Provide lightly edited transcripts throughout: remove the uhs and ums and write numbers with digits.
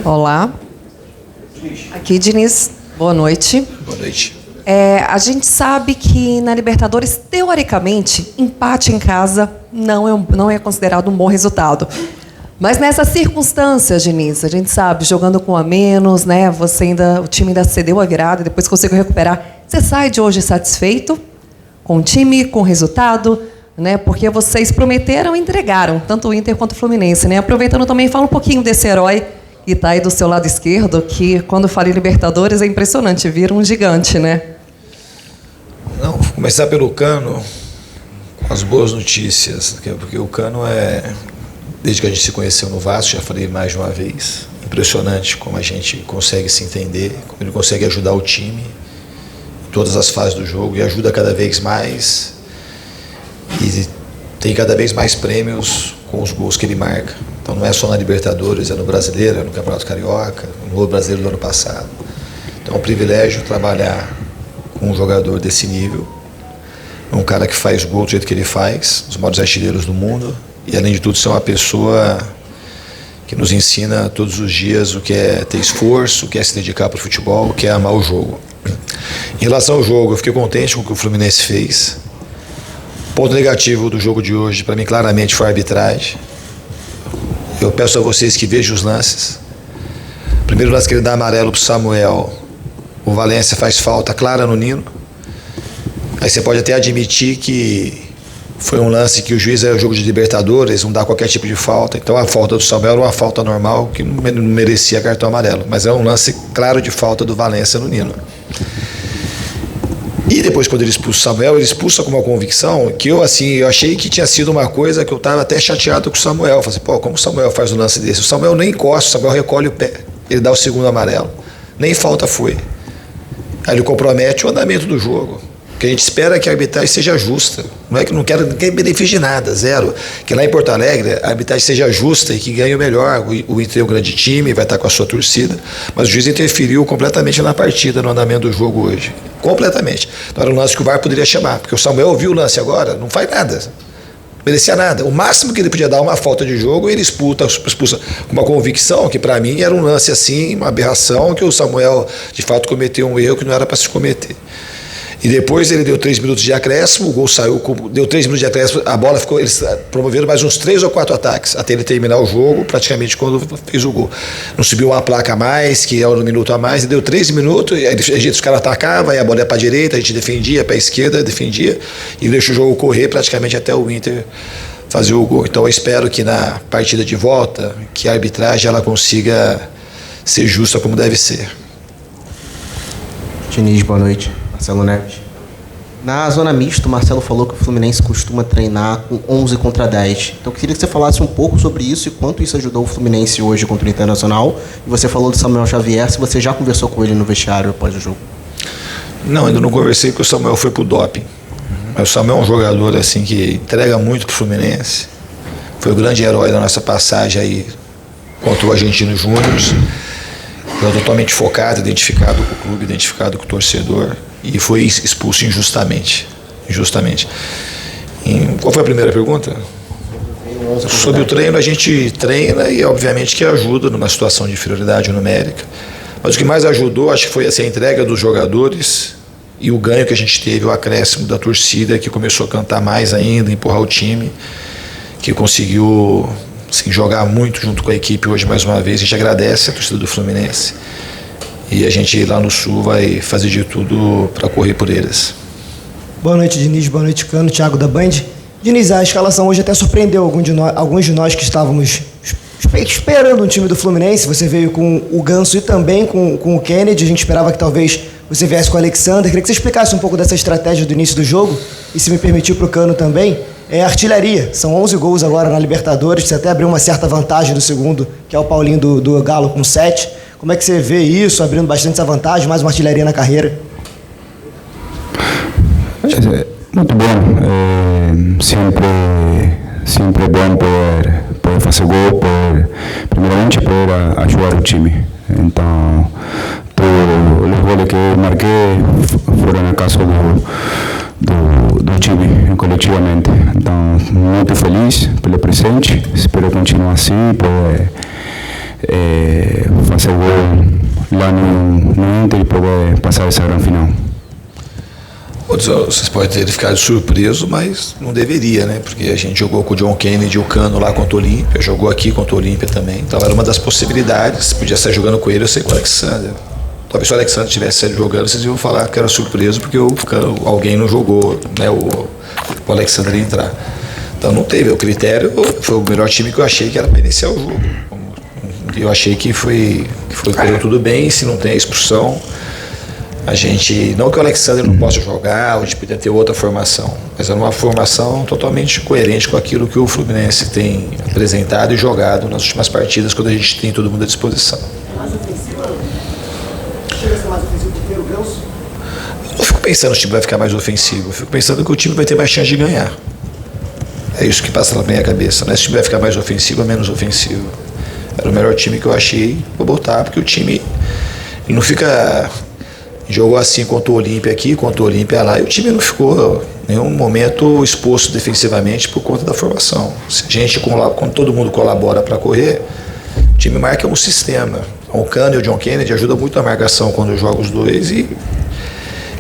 Olá. Aqui, Diniz. Boa noite. Boa noite. A gente sabe que na Libertadores, teoricamente, empate em casa não é considerado um bom resultado. Mas nessas circunstâncias, Diniz, a gente sabe, jogando com a menos, né? O time ainda cedeu a virada, depois conseguiu recuperar. Você sai de hoje satisfeito com o time, com o resultado, né? Porque vocês prometeram e entregaram, tanto o Inter quanto o Fluminense, né? Aproveitando também, fala um pouquinho desse herói que está aí do seu lado esquerdo, que quando fala em Libertadores é impressionante, vira um gigante, né? Não, vou começar pelo Cano, com as boas notícias, porque o Cano desde que a gente se conheceu no Vasco, já falei mais de uma vez, impressionante como a gente consegue se entender, como ele consegue ajudar o time em todas as fases do jogo e ajuda cada vez mais e tem cada vez mais prêmios com os gols que ele marca. Então não é só na Libertadores, é no Brasileiro, é no Campeonato Carioca, no Brasileiro do ano passado. Então é um privilégio trabalhar com um jogador desse nível, um cara que faz gol do jeito que ele faz, os maiores artilheiros do mundo, e além de tudo ser uma pessoa que nos ensina todos os dias o que é ter esforço, o que é se dedicar para o futebol, o que é amar o jogo. Em relação ao jogo, eu fiquei contente com o que o Fluminense fez. O ponto negativo do jogo de hoje, para mim, claramente foi a arbitragem. Eu peço a vocês que vejam os lances. Primeiro lance que ele dá amarelo para o Samuel, o Valência faz falta clara no Nino. Aí você pode até admitir que foi um lance que o juiz é o jogo de Libertadores, não dá qualquer tipo de falta. Então a falta do Samuel era uma falta normal que não merecia cartão amarelo. Mas é um lance claro de falta do Valência no Nino. E depois, quando ele expulsa o Samuel, ele expulsa com uma convicção que eu achei que tinha sido uma coisa que eu estava até chateado com o Samuel. Eu falei assim, como o Samuel faz um lance desse? O Samuel nem encosta, o Samuel recolhe o pé, ele dá o segundo amarelo. Nem falta foi. Aí ele compromete o andamento do jogo. O que a gente espera é que a arbitragem seja justa. Não é que não quero benefício de nada, zero. Que lá em Porto Alegre a arbitragem seja justa e que ganhe o melhor. O Inter é um grande time, vai estar com a sua torcida, mas o juiz interferiu completamente na partida, no andamento do jogo hoje. Completamente. Então era um lance que o VAR poderia chamar, porque o Samuel viu o lance agora, não faz nada. Não merecia nada. O máximo que ele podia dar uma falta de jogo, ele expulsa com uma convicção que para mim era um lance assim, uma aberração, que o Samuel de fato cometeu um erro que não era para se cometer. E depois ele deu 3 minutos de acréscimo, o gol saiu, deu 3 minutos de acréscimo, a bola ficou, eles promoveram mais uns 3 ou 4 ataques, até ele terminar o jogo, praticamente quando fez o gol. Não subiu uma placa a mais, que era um minuto a mais, e deu 3 minutos, e aí os caras atacavam, aí a bola ia para a direita, a gente defendia, para a esquerda, defendia, e deixa o jogo correr praticamente até o Inter fazer o gol. Então eu espero que na partida de volta, que a arbitragem ela consiga ser justa como deve ser. Diniz, boa noite. Marcelo Neves. Na zona mista, o Marcelo falou que o Fluminense costuma treinar com 11 contra 10. Então eu queria que você falasse um pouco sobre isso e quanto isso ajudou o Fluminense hoje contra o Internacional. E você falou do Samuel Xavier, se você já conversou com ele no vestiário após o jogo. Não, ainda não conversei, porque o Samuel foi pro doping. Mas o Samuel é um jogador assim, que entrega muito pro Fluminense. Foi o grande herói da nossa passagem aí contra o Argentino Júnior. Foi totalmente focado, identificado com o clube, identificado com o torcedor. E foi expulso injustamente. Qual foi a primeira pergunta? Sobre o treino, a gente treina e obviamente que ajuda numa situação de inferioridade numérica. Mas o que mais ajudou, acho que foi assim, a entrega dos jogadores e o ganho que a gente teve, o acréscimo da torcida, que começou a cantar mais ainda, empurrar o time, que conseguiu assim, jogar muito junto com a equipe hoje mais uma vez. A gente agradece a torcida do Fluminense. E a gente lá no Sul vai fazer de tudo para correr por eles. Boa noite, Diniz. Boa noite, Cano. Thiago da Band. Diniz, a escalação hoje até surpreendeu alguns de nós que estávamos esperando um time do Fluminense. Você veio com o Ganso e também com o Kennedy. A gente esperava que talvez você viesse com o Alexander. Queria que você explicasse um pouco dessa estratégia do início do jogo. E se me permitir para o Cano também, artilharia. São 11 gols agora na Libertadores. Você até abriu uma certa vantagem do segundo, que é o Paulinho do Galo com 7. Como é que você vê isso, abrindo bastante essa vantagem, mais uma artilharia na carreira? Muito bom. Sempre é bom poder fazer gol, primeiramente poder ajudar o time. Então, todos os goles que eu marquei foram a casa do time, coletivamente. Então, muito feliz pelo presente, espero continuar assim, poder fazer gol lá no Inter e poder passar essa grande final. Vocês podem ter ficado surpreso, mas não deveria, né? Porque a gente jogou com o John Kennedy e o Cano lá contra o Olímpia, jogou aqui contra o Olímpia também. Então era uma das possibilidades. Podia estar jogando com ele ou ser com o Alexander. Talvez se o Alexander tivesse saído jogando, vocês iam falar que era surpreso porque alguém não jogou, né? O Alexander ia entrar. Então não teve. O critério foi o melhor time que eu achei que era para iniciar o jogo. Eu achei que correu tudo bem, se não tem a expulsão. A gente, não que o Alexander não possa jogar, ou a gente podia ter outra formação, mas era uma formação totalmente coerente com aquilo que o Fluminense tem apresentado e jogado nas últimas partidas, quando a gente tem todo mundo à disposição. Mais ofensiva? Chega a ser mais ofensivo do que o Ganso? Eu não fico pensando que o time vai ficar mais ofensivo, eu fico pensando que o time vai ter mais chance de ganhar. É isso que passa na minha cabeça, não é se o time vai ficar mais ofensivo ou menos ofensivo. Era o melhor time que eu achei, vou botar, porque o time não fica... Jogou assim contra o Olímpia aqui, contra o Olímpia lá, e o time não ficou em nenhum momento exposto defensivamente por conta da formação. Se a gente, quando todo mundo colabora para correr, o time marca um sistema. O Cano e o John Kennedy ajudam muito a marcação quando joga os dois.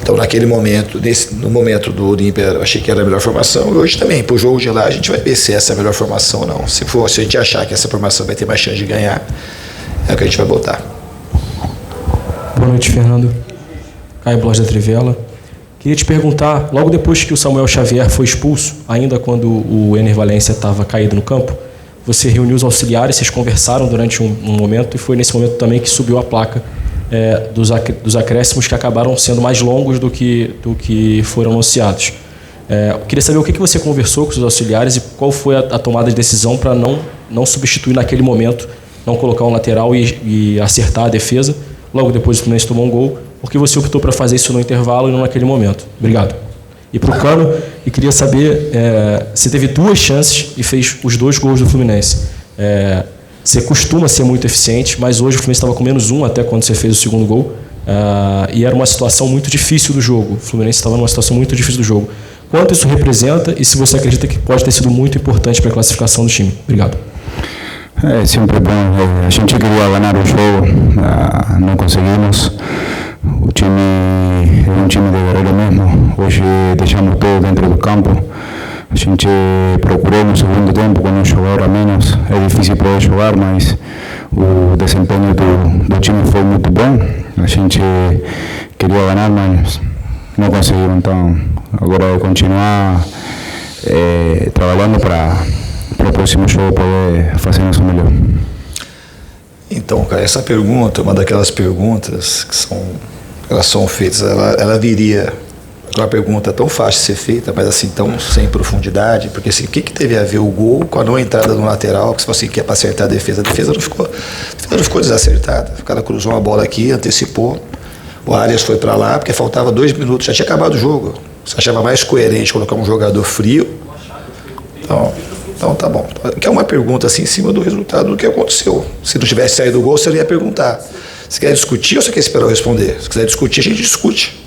Então, naquele momento, no momento do Olímpia, eu achei que era a melhor formação. E hoje também, para o jogo de lá, a gente vai ver se essa é a melhor formação ou não. Se a gente achar que essa formação vai ter mais chance de ganhar, é o que a gente vai botar. Boa noite, Fernando. Caio Blas da Trivela. Queria te perguntar, logo depois que o Samuel Xavier foi expulso, ainda quando o Ener Valencia estava caído no campo, você reuniu os auxiliares, vocês conversaram durante um momento, e foi nesse momento também que subiu a placa dos acréscimos, que acabaram sendo mais longos do que foram anunciados. Queria saber o que você conversou com os auxiliares e qual foi a tomada de decisão para não substituir naquele momento, não colocar um lateral e acertar a defesa. Logo depois o Fluminense tomou um gol, porque você optou para fazer isso no intervalo e não naquele momento. Obrigado. E para o Cano, e queria saber, você teve 2 chances e fez os 2 gols do Fluminense. Você costuma ser muito eficiente, mas hoje o Fluminense estava com -1 até quando você fez o segundo gol, e era uma situação muito difícil do jogo. O Fluminense estava numa situação muito difícil do jogo. Quanto isso representa e se você acredita que pode ter sido muito importante para a classificação do time? Obrigado. É sempre bom. A gente queria ganhar o jogo, não conseguimos. O time é um time de guerreiro mesmo. Hoje deixamos todo dentro do campo. A gente procurou no segundo tempo com um jogador a menos. É difícil poder jogar, mas o desempenho do time foi muito bom. A gente queria ganhar, mas não conseguimos. Então, agora é continuar trabalhando para o próximo jogo poder fazer nosso melhor. Então, cara, essa pergunta é uma daquelas perguntas que são feitas, ela viria uma pergunta tão fácil de ser feita, mas assim, tão sem profundidade, porque assim, o que teve a ver o gol com a não entrada no lateral, que se você quer para acertar a defesa não ficou desacertada, o cara cruzou uma bola aqui, antecipou, o Arias foi para lá, porque faltava 2 minutos, já tinha acabado o jogo. Você achava mais coerente colocar um jogador frio? Então tá bom. Que é uma pergunta assim em cima do resultado do que aconteceu. Se não tivesse saído o gol, você ia perguntar. Você quer discutir ou você quer esperar eu responder? Se quiser discutir, a gente discute.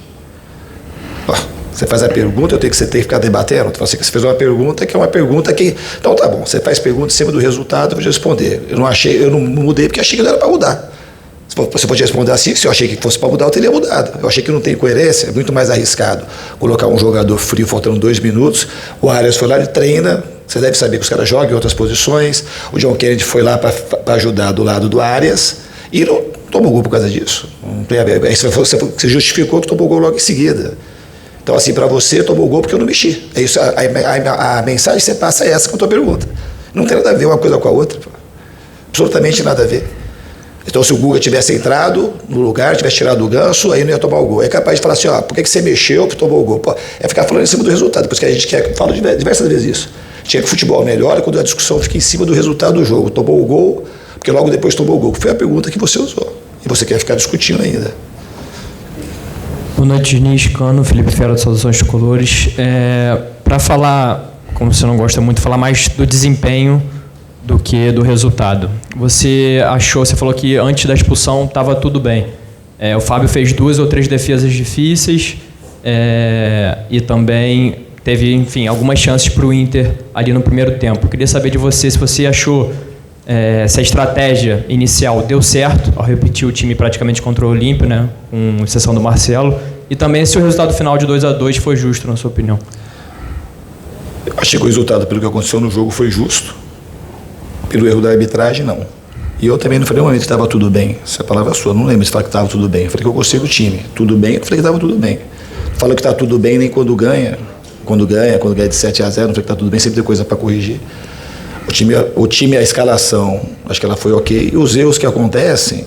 Você faz a pergunta, você tem que ficar debatendo. Você fez uma pergunta que é uma pergunta que... Então tá bom, você faz pergunta em cima do resultado, eu vou responder. Eu não mudei porque achei que não era para mudar. Você pode responder assim, se eu achei que fosse para mudar, eu teria mudado. Eu achei que não tem coerência, é muito mais arriscado colocar um jogador frio faltando 2 minutos. O Arias foi lá, ele treina. Você deve saber que os caras jogam em outras posições. O John Kennedy foi lá para ajudar do lado do Arias e não tomou gol por causa disso. Não tem a ver. Aí você justificou que tomou gol logo em seguida. Então, assim, para você, tomou gol porque eu não mexi. É isso, a mensagem que você passa é essa com a tua pergunta. Não tem nada a ver uma coisa com a outra. Absolutamente nada a ver. Então, se o Guga tivesse entrado no lugar, tivesse tirado o Ganso, aí não ia tomar o gol. É capaz de falar assim, por que você mexeu que tomou o gol? Pô, é ficar falando em cima do resultado, porque a gente fala diversas vezes isso. Tinha que o futebol melhora quando a discussão fica em cima do resultado do jogo. Tomou o gol, porque logo depois tomou o gol. Foi a pergunta que você usou. e você quer ficar discutindo ainda. Boa noite, Diniz, Cano, Felipe Fera, de Saudações Tricolores. Para falar, como você não gosta muito, falar mais do desempenho do que do resultado. Você falou que antes da expulsão estava tudo bem. O Fábio fez 2 ou 3 defesas difíceis e também teve, enfim, algumas chances para o Inter ali no primeiro tempo. Eu queria saber de você se você achou se a estratégia inicial deu certo ao repetir o time praticamente contra o Olímpio, né, com exceção do Marcelo, e também se o resultado final de 2-2 foi justo, na sua opinião. Eu achei que o resultado, pelo que aconteceu no jogo, foi justo. Pelo erro da arbitragem, não. E eu também não falei um momento que estava tudo bem. Essa palavra é sua, não lembro de falar que estava tudo bem. Eu falei que eu gostei do time. Tudo bem, eu falei que estava tudo bem. Não falo que está tudo bem nem quando ganha. Quando ganha de 7-0, não falei que está tudo bem, sempre tem coisa para corrigir. O time, a escalação, acho que ela foi ok. E os erros que acontecem,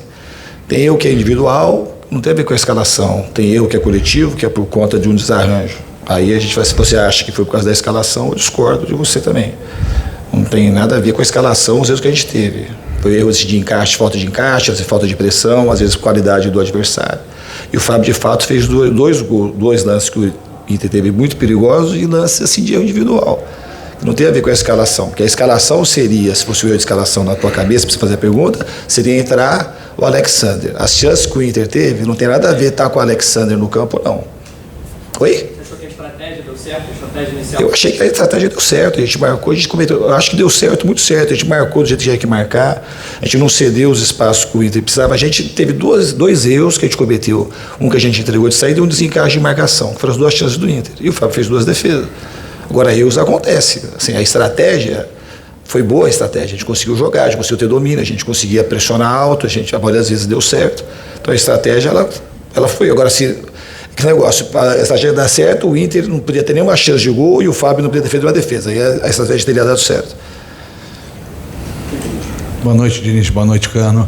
tem erro que é individual, não tem a ver com a escalação. Tem erro que é coletivo, que é por conta de um desarranjo. Aí a gente vai, se você acha que foi por causa da escalação, eu discordo de você também. Não tem nada a ver com a escalação, os erros que a gente teve. Foi erros de encaixe, falta de encaixe, às vezes falta de pressão, às vezes qualidade do adversário. E o Fábio, de fato, fez dois lances que o Inter teve muito perigosos e lances assim de erro individual. Não tem a ver com a escalação, porque a escalação seria, se fosse o erro de escalação na tua cabeça, para você fazer a pergunta, seria entrar o Alexander. As chances que o Inter teve não tem nada a ver estar com o Alexander no campo, não. Oi? Você achou que a estratégia deu certo? A estratégia inicial? Eu achei que a estratégia deu certo, a gente marcou, a gente cometeu, eu acho que deu certo, muito certo, a gente marcou do jeito que tinha que marcar, a gente não cedeu os espaços que o Inter precisava, a gente teve dois erros que a gente cometeu, um que a gente entregou de saída e um desencaixe de marcação, que foram as 2 chances do Inter, e o Fábio fez 2 defesas. Agora, erros acontecem, assim, a estratégia foi boa, a estratégia, a gente conseguiu jogar, a gente conseguiu ter domínio, a gente conseguia pressionar alto, a maioria das vezes deu certo, então a estratégia, ela foi, agora se... Que negócio, para a estratégia dar certo, o Inter não podia ter nenhuma chance de gol e o Fábio não podia ter feito uma defesa. E a estratégia teria dado certo. Boa noite, Diniz. Boa noite, Cano.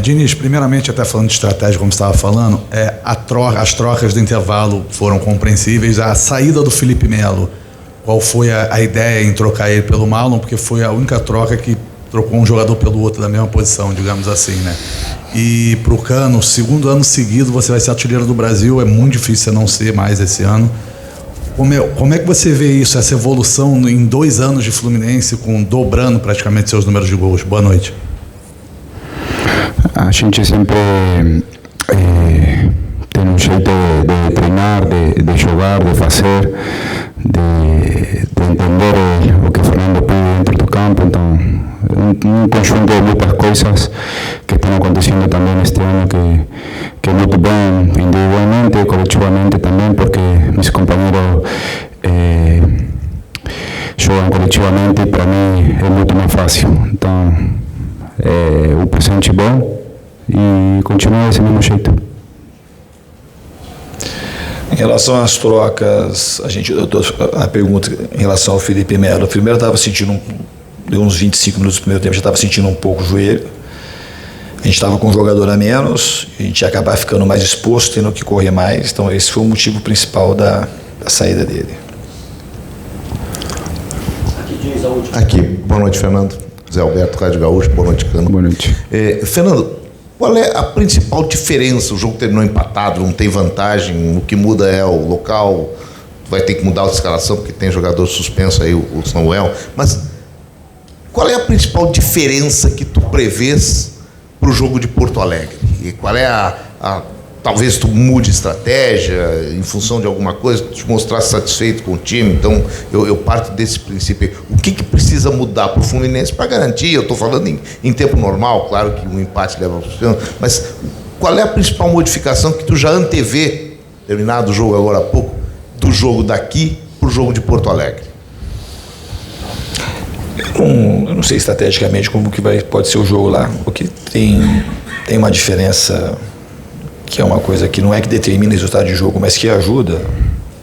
Diniz, primeiramente, até falando de estratégia, como você estava falando, as trocas do intervalo foram compreensíveis. A saída do Felipe Melo, qual foi a ideia em trocar ele pelo Marlon? Porque foi a única troca que trocou um jogador pelo outro da mesma posição, digamos assim, né? E para o Cano, 2º ano seguido você vai ser artilheiro do Brasil, é muito difícil você não ser mais esse ano. Como é que você vê isso, essa evolução em 2 anos de Fluminense, dobrando praticamente seus números de gols? Boa noite. A gente sempre tem um jeito de treinar, de jogar, de fazer, de entender o que o Fernando pede dentro do campo, então um conjunto de muitas coisas que estão acontecendo também este ano que é muito bom individualmente e coletivamente também, porque meus companheiros jogam coletivamente e para mim é muito mais fácil. Então, o presente é bom e continua desse mesmo jeito. Em relação às trocas, a pergunta em relação ao Felipe Melo, primeiro eu estava sentindo, deu uns 25 minutos do primeiro tempo, já estava sentindo um pouco o joelho. A gente estava com um jogador a menos, a gente ia acabar ficando mais exposto, tendo que correr mais, então esse foi o motivo principal da saída dele. Aqui, boa noite, Fernando. Zé Alberto, Rádio Gaúcho, boa noite, Cano. Boa noite. Fernando, qual é a principal diferença? O jogo terminou empatado, não tem vantagem, o que muda é o local, vai ter que mudar a escalação porque tem jogador suspenso aí, o Samuel, mas qual é a principal diferença que tu prevês para o jogo de Porto Alegre? E qual é talvez tu mude estratégia em função de alguma coisa, te mostrar satisfeito com o time, então eu parto desse princípio. O que precisa mudar para o Fluminense para garantir? Eu estou falando em tempo normal, claro que um empate leva para o mas qual é a principal modificação que tu já antevê, terminado o jogo agora há pouco, do jogo daqui para o jogo de Porto Alegre? Eu não sei estrategicamente como que pode ser o jogo lá, porque tem uma diferença que é uma coisa que não é que determina o resultado de jogo, mas que ajuda.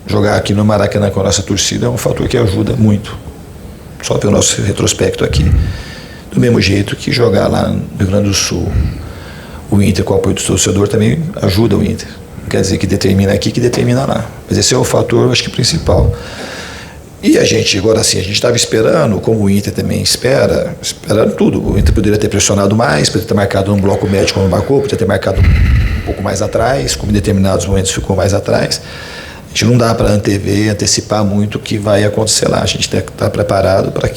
Jogar aqui no Maracanã com a nossa torcida é um fator que ajuda muito, só pelo nosso retrospecto aqui. Do mesmo jeito que jogar lá no Rio Grande do Sul, o Inter com o apoio do torcedor também ajuda o Inter. Não quer dizer que determina aqui, que determina lá. Mas esse é o fator, acho que, principal. E a gente, agora sim, a gente estava esperando, como o Inter também esperando tudo. O Inter poderia ter pressionado mais, poderia ter marcado um bloco médio como marcou, poderia ter marcado um pouco mais atrás, como em determinados momentos ficou mais atrás. A gente não dá para antecipar muito o que vai acontecer lá. A gente tem que estar preparado para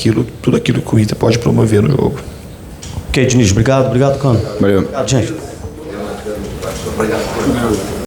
tudo aquilo que o Inter pode promover no jogo. Ok, Diniz, obrigado, Cano. Valeu. Obrigado, gente.